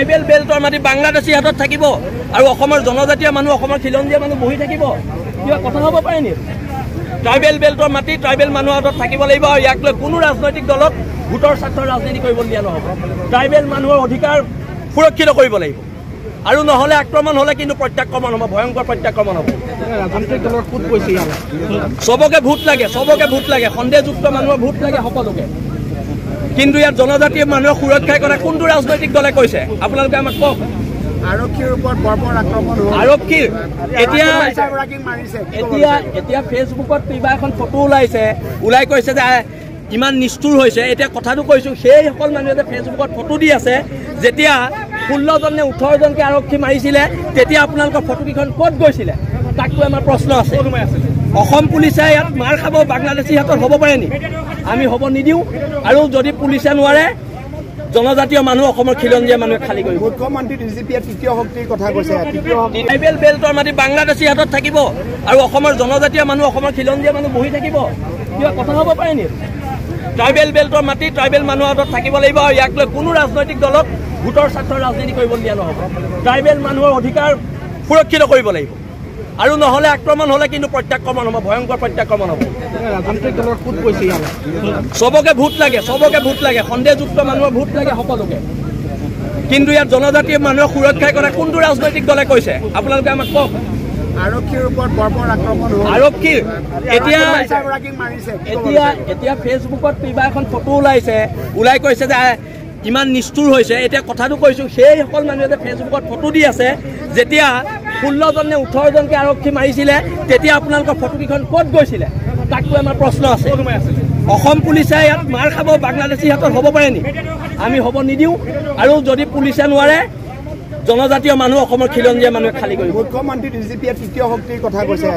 tribal বেল্টৰ মাটি বাংলাদেশী হাতত থাকিব আৰু অসমৰ জনজাতীয় মানুহ অসমৰ খিলঞ্জীয়া মানুহ বহি থাকিব কিবা কথা হ'ব পাৰে নি ট্ৰাইবেল বেল্টৰ মাটি ট্ৰাইবেল মানুহৰ হাতত থাকিব লাগিব আৰু ইয়াক লৈ কোনো ৰাজনৈতিক দলক ভোটৰ স্বাৰ্থৰ ৰাজনীতি কৰিব দিয়া নহ'ব ট্ৰাইবেল মানুহৰ অধিকাৰ সুৰক্ষিত কৰিব লাগিব আৰু নহ'লে আক্ৰমণ হ'লে কিন্তু প্ৰত্যাক্ৰমণ হ'ব ভয়ংকৰ প্ৰত্যাক্ৰমণ হ'ব ৰাজনৈতিক দলৰ কোট কৈছে চবকে ভোট লাগে সন্দেহযুক্ত মানুহৰ ভোট লাগে সকলোকে কিন্তু ইয়াত জনজাতীয় মানুহৰ সুৰক্ষাৰ কথা কোনটো ৰাজনৈতিক দলে কৈছে আপোনালোকে আমাক কওক আৰক্ষীৰ ওপৰত বৰ্বৰ আক্ৰমণ হ'ল আৰক্ষীৰ এতিয়া ফেচবুকত কিবা এখন ফটো ওলাই কৈছে যে ইমান নিষ্ঠুৰ হৈছে এতিয়া কথাটো কৈছোঁ সেইসকল মানুহে যে ফেচবুকত ফটো দি আছে যেতিয়া 16জন নে 18জনকে আৰক্ষী মাৰিছিলে তেতিয়া আপোনালোকৰ ফটোকেইখন ক'ত গৈছিলে তাকতো আমাৰ প্ৰশ্ন আছে অসম পুলিচে ইয়াত মাৰ খাব বাংলাদেশী হাতত হ'ব পাৰে নি আমি হ'ব নিদিওঁ আৰু যদি পুলিচে নোৱাৰে জনজাতীয় মানুহ অসমৰ খিলঞ্জীয়া মানুহে খালী কৰিব মুখ্যমন্ত্ৰী ডিজিপিয়ে তৃতীয় শক্তিৰ কথা কৈছে ট্ৰাইবেল বেল্টৰ মাটি বাংলাদেশী হাতত থাকিব আৰু অসমৰ জনজাতীয় মানুহ অসমৰ খিলঞ্জীয়া মানুহ বহি থাকিব কিবা কথা হ'ব পাৰে নি ট্ৰাইবেল বেল্টৰ মাটি ট্ৰাইবেল মানুহৰ হাতত থাকিব লাগিব আৰু ইয়াক লৈ কোনো ৰাজনৈতিক দলক ভোটৰ স্বাৰ্থৰ ৰাজনীতি কৰিব দিয়া নহ'ব ট্ৰাইবেল মানুহৰ অধিকাৰ সুৰক্ষিত কৰিব লাগিব আৰু নহ'লে আক্ৰমণ হ'লে কিন্তু প্ৰত্যাক্ৰমণ হ'ব ভয়ংকৰ প্ৰত্যাক্ৰমণ হ'ব ৰাজনৈতিক দলৰ কোট কৈছে চবকে ভোট লাগে সন্দেহযুক্ত মানুহৰ ভোট লাগে সকলোকে কিন্তু ইয়াত জনজাতীয় মানুহৰ সুৰক্ষাৰ কথা কোনটো ৰাজনৈতিক দলে কৈছে আপোনালোকে আমাক কওক আৰক্ষীৰ ওপৰত বৰ্বৰ আক্ৰমণ হ'ল আৰক্ষীৰ এতিয়া ফেচবুকত কিবা এখন ফটো ওলাই কৈছে যে ইমান নিষ্ঠুৰ হৈছে এতিয়া কথাটো কৈছোঁ সেইসকল মানুহে যে ফেচবুকত ফটো দি আছে যেতিয়া 16জন নে 18জনকে আৰক্ষী মাৰিছিলে তেতিয়া আপোনালোকৰ ফটোকেইখন ক'ত গৈছিলে তাকতো আমাৰ প্ৰশ্ন আছে অসম পুলিচে ইয়াত মাৰ খাব বাংলাদেশী হাতত হ'ব পাৰে নি আমি হ'ব নিদিওঁ আৰু যদি পুলিচে নোৱাৰে জনজাতীয় মানুহ অসমৰ খিলঞ্জীয়া মানুহে খালী কৰিব মুখ্যমন্ত্ৰী ডিজিপিয়ে তৃতীয় শক্তিৰ কথা কৈছে